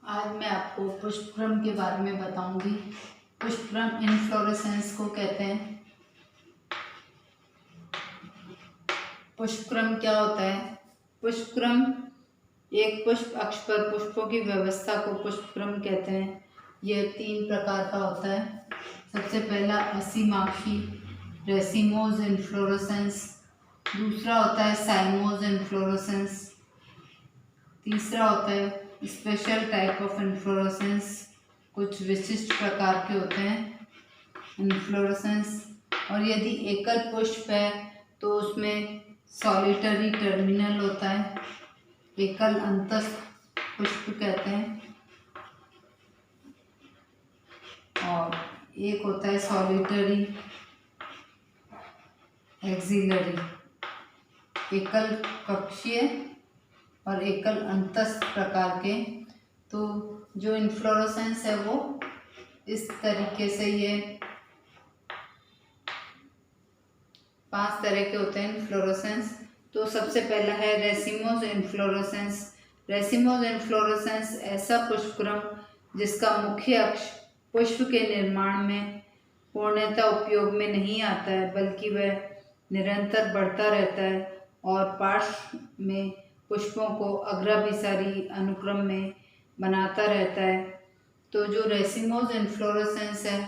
आज मैं आपको पुष्पक्रम के बारे में बताऊंगी। पुष्पक्रम इनफ्लोरेसेंस को कहते हैं। पुष्पक्रम क्या होता है? पुष्पक्रम एक पुष्प अक्ष पर पुष्पों की व्यवस्था को पुष्पक्रम कहते हैं। यह 3 प्रकार का होता है। सबसे पहला असीमाक्षी रेसिमोज इनफ्लोरेसेंस, दूसरा होता है साइमोज इनफ्लोरेसेंस, तीसरा होता है स्पेशल टाइप ऑफ इन्फ्लोरेसेंस, कुछ विशिष्ट प्रकार के होते हैं इन्फ्लोरेसेंस। और यदि एकल पुष्प है तो उसमें सॉलिटरी टर्मिनल होता है, एकल अंतस्थ पुष्प कहते हैं। और एक होता है सॉलिटरी एक्सिलरी, एकल कक्षीय और एकल अंतस्थ प्रकार के। तो जो इन्फ्लोरेसेंस है वो इस तरीके से, ये 5 तरह के होते हैं इन्फ्लोरेसेंस। तो सबसे पहला है रेसिमोज इन्फ्लोरेसेंस। रेसिमोज इन्फ्लोरेसेंस ऐसा पुष्पक्रम जिसका मुख्य अक्ष पुष्प के निर्माण में पूर्णतः उपयोग में नहीं आता है, बल्कि वह निरंतर बढ़ता रहता है और पार्श्व में पुष्पों को अग्राभिसारी अनुक्रम में बनाता रहता है। तो जो रेसिमोज इन्फ्लोरेसेंस है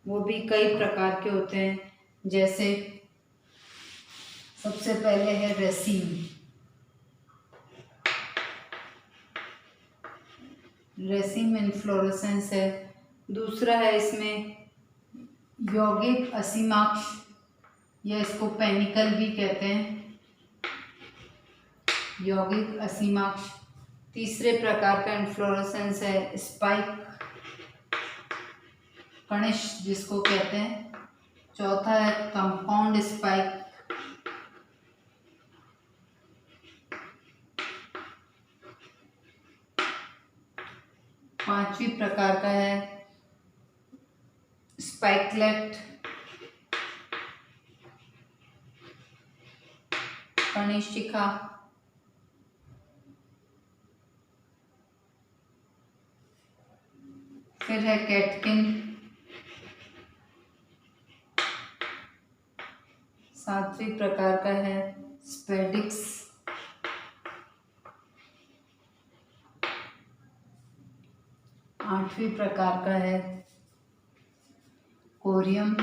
वो भी कई प्रकार के होते हैं। जैसे सबसे पहले है रेसिम इन्फ्लोरेसेंस है। दूसरा है इसमें यौगिक असीमाक्ष, या इसको पेनिकल भी कहते हैं, यौगिक असीमाक्ष। तीसरे प्रकार का इन्फ्लोरेसेंस है स्पाइक कनिष्ठ जिसको कहते हैं। चौथा है कंपाउंड स्पाइक। पांचवी प्रकार का है स्पाइकलेट कनिष्ठिका। फिर है कैटकिन। सातवीं प्रकार का है स्पेडिक्स। आठवीं प्रकार का है कोरियम।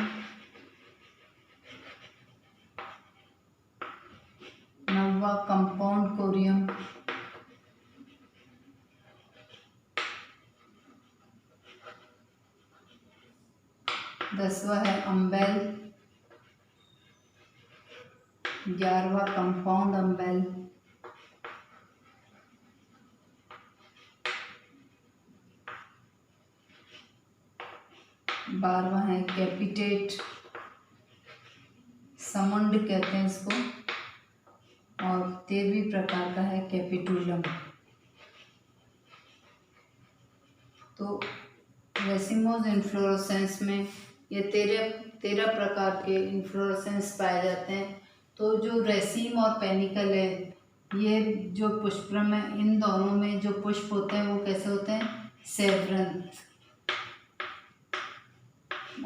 नौवां कंपाउंड कोरियम। 10वां है अम्बेल। 11वां कंपाउंड अम्बेल। 12वां है कैपिटेट, समुंड कहते हैं इसको। और 13वीं प्रकार का है कैपिटुलम। तो रेसिमोज इन्फ्लोरेसेंस में ये 13 प्रकार के इन्फ्लोरेसेंस पाए जाते हैं। तो जो रेसिम और पेनिकल है, ये जो पुष्पक्रम है, इन दोनों में जो पुष्प होते हैं वो कैसे होते हैं? सेवरंत।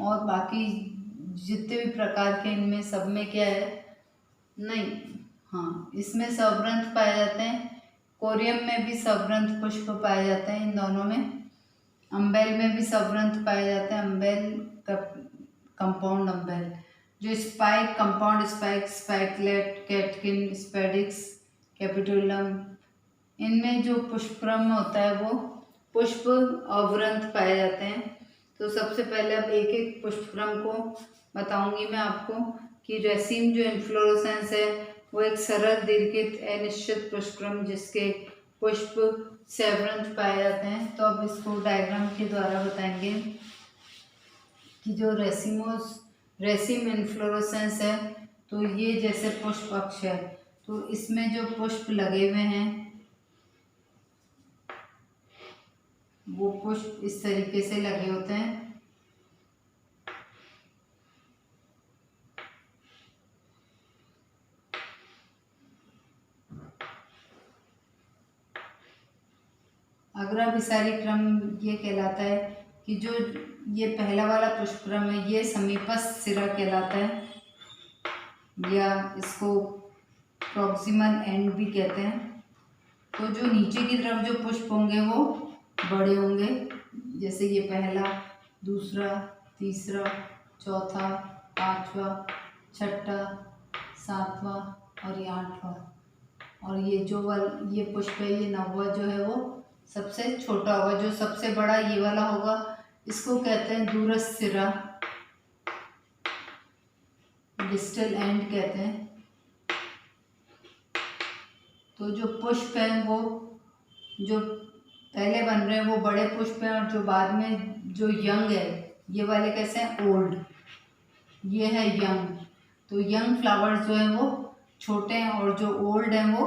और बाकी जितने भी प्रकार के इनमें सब में क्या है? नहीं, हाँ, इसमें सवृंत पाए जाते हैं। कोरियम में भी सवृंत पुष्प पाए जाते हैं इन दोनों में। अम्बेल में भी सवृंत पाए जाते हैं, अम्बेल कंपाउंड अम्बेल। जो spike, compound spike, spikelet, catkin, spadix, capitulum, इनमें जो पुष्पक्रम होता है वो पुष्प अवृंत पाए जाते हैं। तो सबसे पहले अब एक एक पुष्पक्रम को बताऊंगी मैं आपको कि रेसिम जो इन्फ्लोरेसेंस है वो एक सरल दीर्घित अनिश्चित पुष्पक्रम जिसके पुष्प सेवरंत पाए जाते हैं। तो अब इसको डायग्राम के द्वारा बताएंगे कि जो रेसिम इन्फ्लोरेसेंस है, तो ये जैसे पुष्प अक्ष है, तो इसमें जो पुष्प लगे हुए हैं वो पुष्प इस तरीके से लगे होते हैं। अग्राभिसारी क्रम ये कहलाता है कि जो ये पहला वाला पुष्प क्रम है ये समीपस्थ सिरा कहलाता है या इसको प्रॉक्सिमल एंड भी कहते हैं। तो जो नीचे की तरफ जो पुष्प होंगे वो बड़े होंगे, जैसे ये पहला, दूसरा, तीसरा, चौथा, पांचवा, छठा, सातवां और ये आठवां। और ये जो ये पुष्प है ये नौवां जो है वो सबसे छोटा होगा। जो सबसे बड़ा ये वाला होगा इसको कहते हैं दूरस्थ सिरा, डिस्टल एंड कहते हैं। तो जो पुष्प है वो जो पहले बन रहे हैं वो बड़े पुष्प हैं, और जो बाद में जो यंग है ये वाले कैसे हैं, ओल्ड। ये है यंग। तो यंग फ्लावर्स जो है वो छोटे हैं और जो ओल्ड हैं वो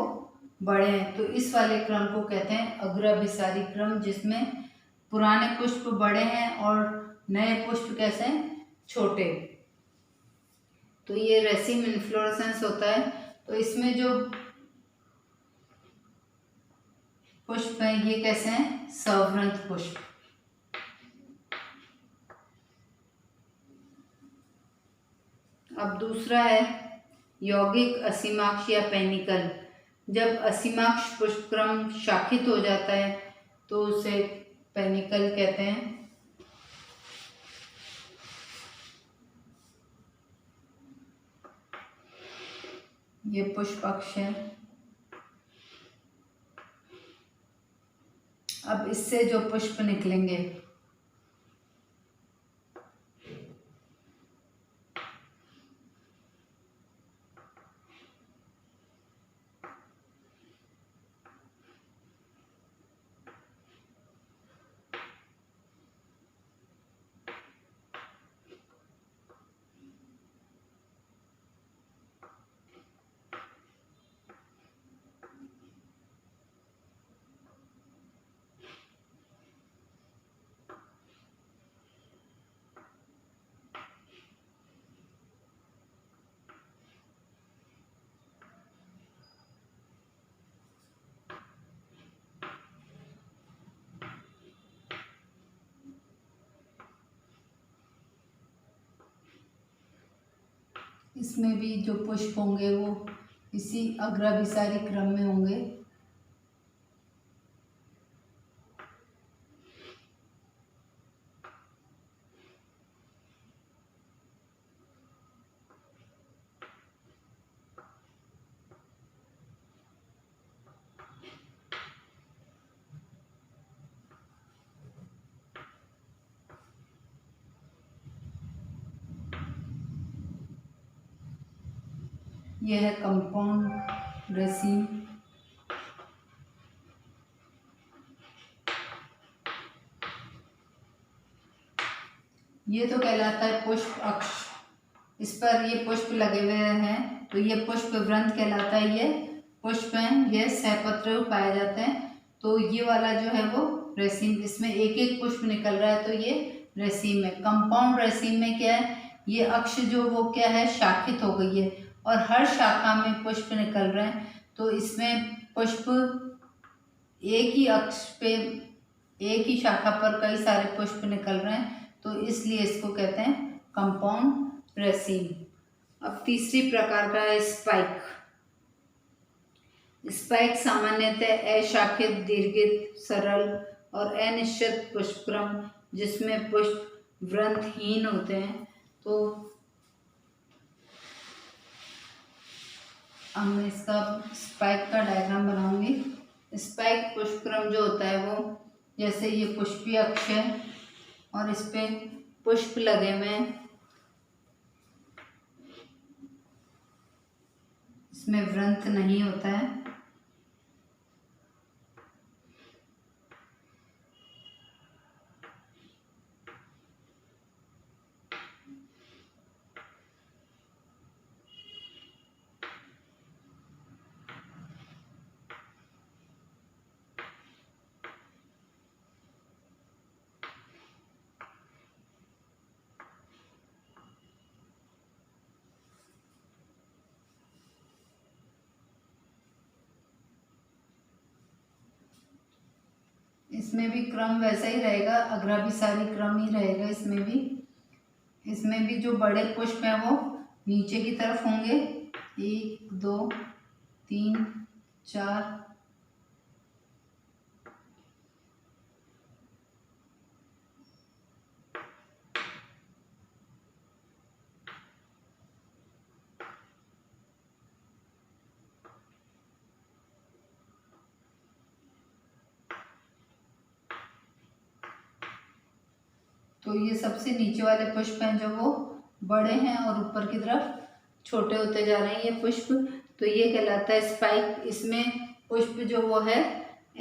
बड़े हैं। तो इस वाले क्रम को कहते हैं अग्राभिसारी क्रम, जिसमें पुराने पुष्प बड़े हैं और नए पुष्प कैसे हैं, छोटे। तो ये रेसिम इन्फ्लोरेसेंस होता है। तो इसमें जो पुष्प हैं ये कैसे हैं, सवृंत पुष्प। अब दूसरा है यौगिक असीमाक्ष या पेनिकल। जब असीमाक्ष पुष्पक्रम शाखित हो जाता है तो उसे पेनिकल कहते हैं। ये पुष्प अक्ष है। अब इससे जो पुष्प निकलेंगे इसमें भी जो पुष्प होंगे वो इसी अग्राभिसारी क्रम में होंगे। यह है कंपाउंड रेसिम। ये तो कहलाता है पुष्प अक्ष। इस पर ये पुष्प लगे हुए हैं तो ये पुष्प वृंत कहलाता है। ये पुष्प हैं, ये सहपत्र पाए जाते हैं। तो ये वाला जो है वो रेसिम, इसमें एक एक पुष्प निकल रहा है तो ये रेसिम है। कंपाउंड रेसिम में क्या है, ये अक्ष जो वो क्या है, शाखित हो गई है और हर शाखा में पुष्प निकल रहे हैं। तो इसमें पुष्प एक ही अक्ष पे, एक ही शाखा पर कई सारे पुष्प निकल रहे हैं, तो इसलिए इसको कहते हैं कंपाउंड रेसिम। अब तीसरी प्रकार का है स्पाइक। स्पाइक सामान्यतः अशाखित, दीर्घित, सरल और अनिश्चित पुष्पक्रम जिसमें पुष्प वृंतहीन होते हैं। तो हम इसका स्पाइक का डायग्राम बनाऊंगी। स्पाइक पुष्पक्रम जो होता है वो, जैसे ये पुष्पीय अक्ष है और इस पे पुष्प लगे हुए हैं, इसमें वृंत नहीं होता है। इसमें भी क्रम वैसा ही रहेगा, अग्राभिसारी क्रम ही रहेगा इसमें भी। इसमें भी जो बड़े पुष्प हैं वो नीचे की तरफ होंगे, 1 2 3 4। तो ये सबसे नीचे वाले पुष्प हैं जो वो बड़े हैं और ऊपर की तरफ छोटे होते जा रहे हैं ये पुष्प। तो ये कहलाता है स्पाइक। इसमें पुष्प जो वो है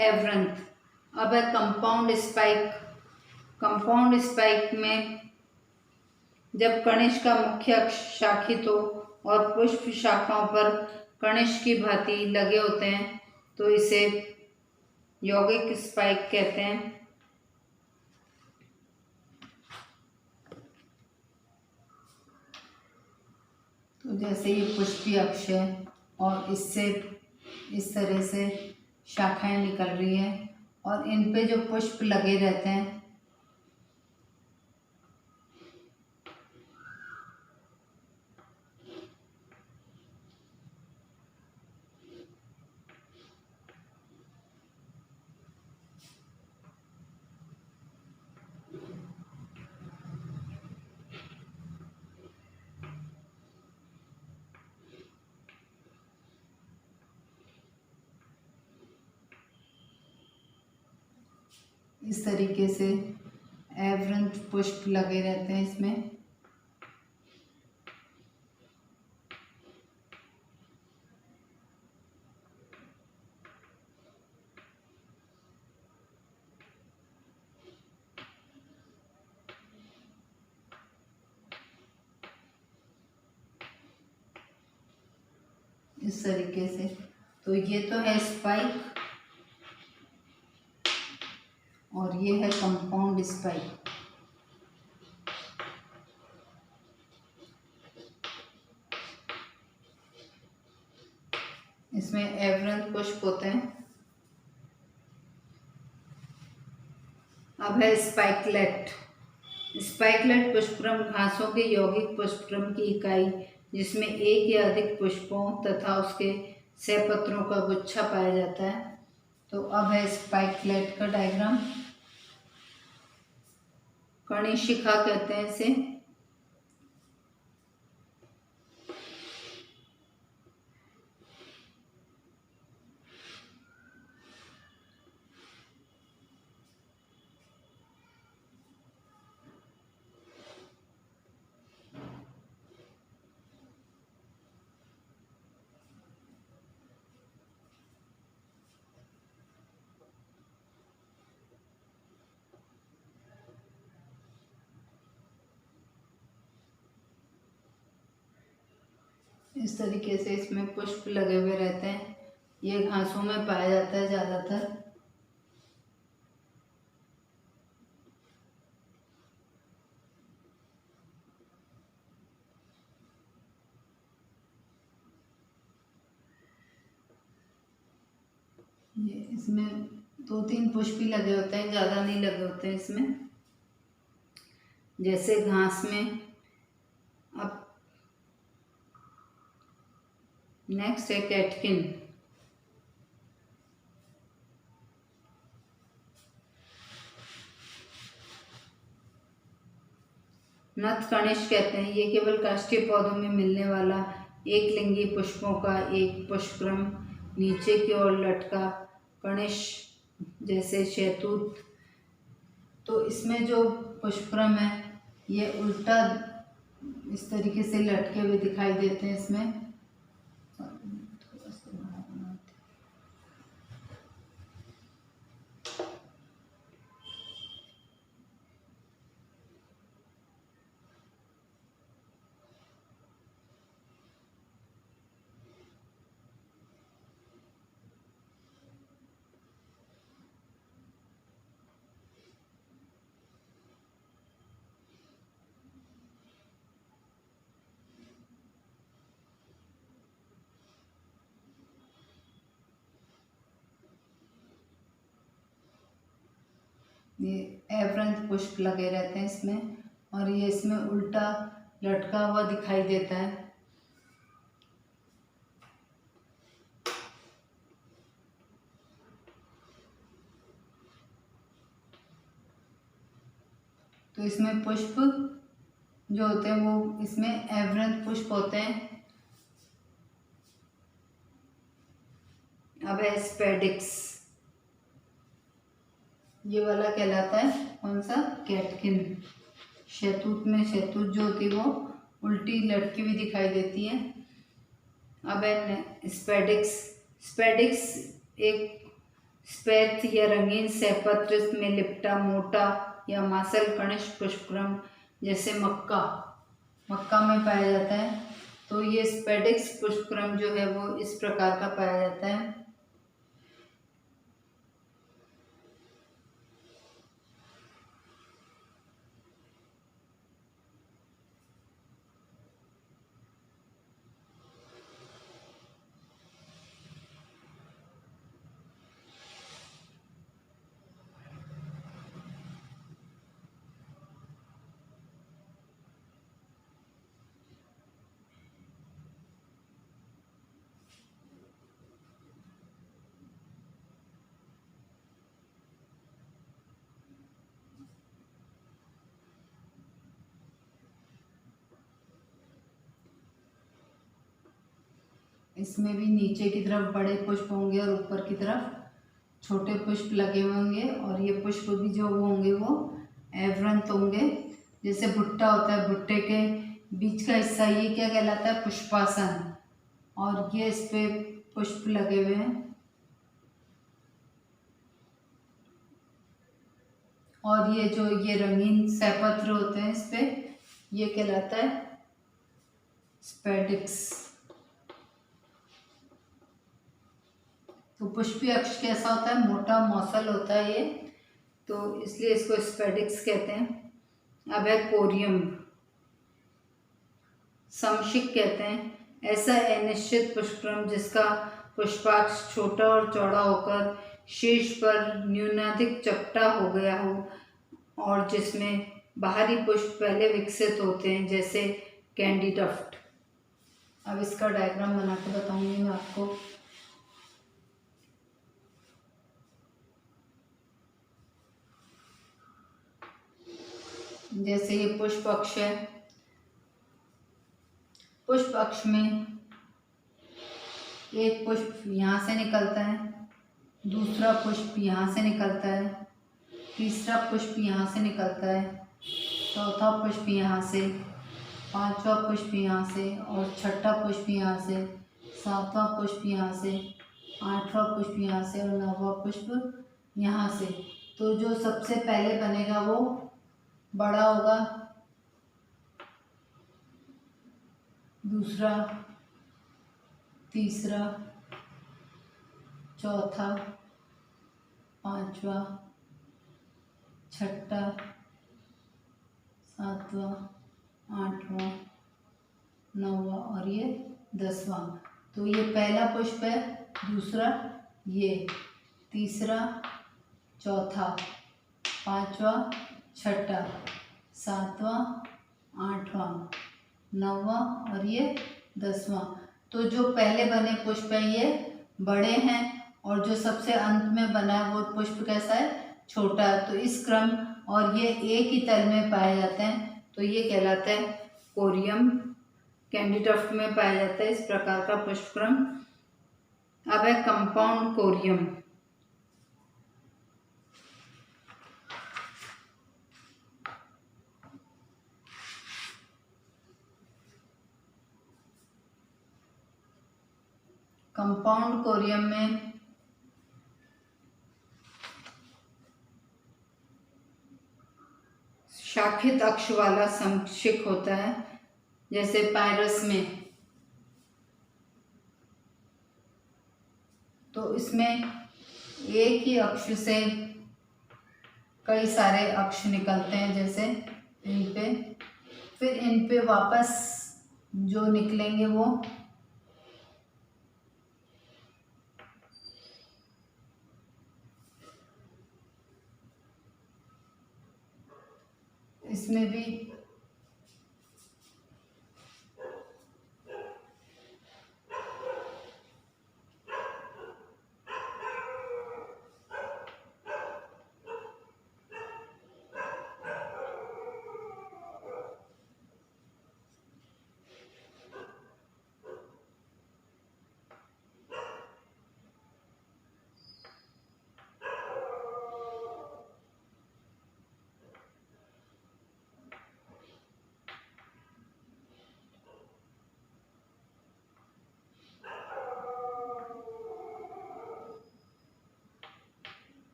एवरंथ। अब है कंपाउंड स्पाइक। कंपाउंड स्पाइक में जब कनिष्क का मुख्य अक्ष शाखित हो और पुष्प शाखाओं पर कनिष्क की भांति लगे होते हैं तो इसे यौगिक स्पाइक कहते हैं। तो जैसे ये पुष्पीय अक्ष है और इससे इस तरह से शाखाएं निकल रही हैं और इन पे जो पुष्प लगे रहते हैं इस तरीके से एवरंथ पुष्प लगे रहते हैं इसमें। इस तरीके से। तो ये तो है स्पाइक और ये है कंपाउंड स्पाइक। इसमें एवरंथ पुष्प होते हैं। अब है स्पाइकलेट। स्पाइकलेट पुष्पक्रम घासों के यौगिक पुष्पक्रम की इकाई जिसमें एक या अधिक पुष्पों तथा उसके सहपत्रों का गुच्छा पाया जाता है। तो अब है स्पाइकलेट का डायग्राम। कणिशिखा कहते हैं इसे। इस तरीके से इसमें पुष्प लगे हुए रहते हैं। ये घासों में पाया जाता है ज़्यादातर। ये इसमें 2-3 पुष्प ही लगे होते हैं, ज़्यादा नहीं लगे होते हैं इसमें, जैसे घास में। अब नेक्स्ट है कैटकिन। नथ कणिश कहते हैं। ये केवल काष्ठीय पौधों में मिलने वाला एक लिंगी पुष्पों का एक पुष्पक्रम नीचे की ओर लटका कणिश जैसे शहतूत। तो इसमें जो पुष्पक्रम है ये उल्टा इस तरीके से लटके हुए दिखाई देते हैं इसमें। ये अवृंत पुष्प लगे रहते हैं इसमें, और ये इसमें उल्टा लटका हुआ दिखाई देता है। तो इसमें पुष्प जो होते हैं वो इसमें अवृंत पुष्प होते हैं। अब है स्पेडिक्स, ये वाला कहलाता है कौन सा, कैटकिन। शहतूत में शहतूत जो होती है वो उल्टी लटकी हुई दिखाई देती है। अब है स्पेडिक्स। स्पेडिक्स एक श्वेत या रंगीन सहपत्र में लिपटा मोटा या मासल कनिष्ठ पुष्पक्रम, जैसे मक्का में पाया जाता है। तो ये स्पेडिक्स पुष्पक्रम जो है वो इस प्रकार का पाया जाता है। इसमें भी नीचे की तरफ बड़े पुष्प होंगे और ऊपर की तरफ छोटे पुष्प लगे होंगे, और ये पुष्प भी जो वो होंगे वो अवृंत होंगे। जैसे भुट्टा होता है, भुट्टे के बीच का हिस्सा ये क्या कहलाता है, पुष्पासन, और ये इस पे पुष्प लगे हुए हैं। और ये जो ये रंगीन सहपत्र होते हैं इस पे, ये कहलाता है स्पेडिक्स। तो पुष्पीय अक्ष कैसा होता है, मोटा मौसल होता है ये, तो इसलिए इसको स्पेडिक्स कहते हैं। अब है कोरियम, समशिक कहते हैं। ऐसा अनिश्चित पुष्पक्रम जिसका पुष्पाक्ष छोटा और चौड़ा होकर शीर्ष पर न्यूनाधिक चपटा हो गया हो, और जिसमें बाहरी पुष्प पहले विकसित होते हैं, जैसे कैंडी डफ्ट। अब इसका डायग्राम बना के बताऊंगी मैं आपको। जैसे ये पुष्प अक्ष है, पुष्प अक्ष में एक पुष्प यहाँ से निकलता है, दूसरा पुष्प यहाँ से निकलता है, तीसरा पुष्प यहाँ से निकलता है, चौथा पुष्प यहाँ से, पांचवा पुष्प यहाँ से, और छठा पुष्प यहाँ से, सातवां पुष्प यहाँ से, आठवां पुष्प यहाँ से, और नौवां पुष्प यहाँ से। तो जो सबसे पहले बनेगा वो बड़ा होगा, दूसरा, तीसरा, चौथा, पांचवा, छठा, सातवां, आठवां, नौवां और ये 10वां। तो ये पहला पुष्प है, दूसरा ये, तीसरा, चौथा, पांचवा, छठा, सातवां, आठवां, नौवां और ये 10वां। तो जो पहले बने पुष्प हैं ये बड़े हैं, और जो सबसे अंत में बना है वो पुष्प कैसा है, छोटा है। तो इस क्रम और ये एक ही तल में पाए जाते हैं, तो ये कहलाता है कोरियम। कैंडी डफ्ट में पाया जाता है इस प्रकार का पुष्पक्रम। अब है कंपाउंड कोरियम। कंपाउंड कोरियम में शाखित अक्ष वाला समशिक होता है, जैसे पायरस में। तो इसमें एक ही अक्ष से कई सारे अक्ष निकलते हैं, जैसे इन पे, फिर इन पे वापस जो निकलेंगे वो इसमें भी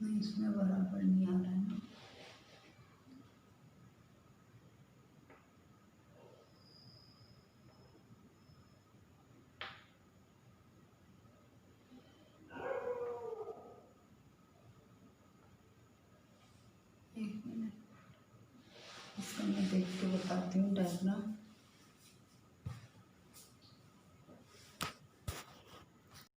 नहीं, इसमें बराबर नहीं आ रहा है ना। एक मिनट, इसका मैं देख के बताती हूँ डायग्राम।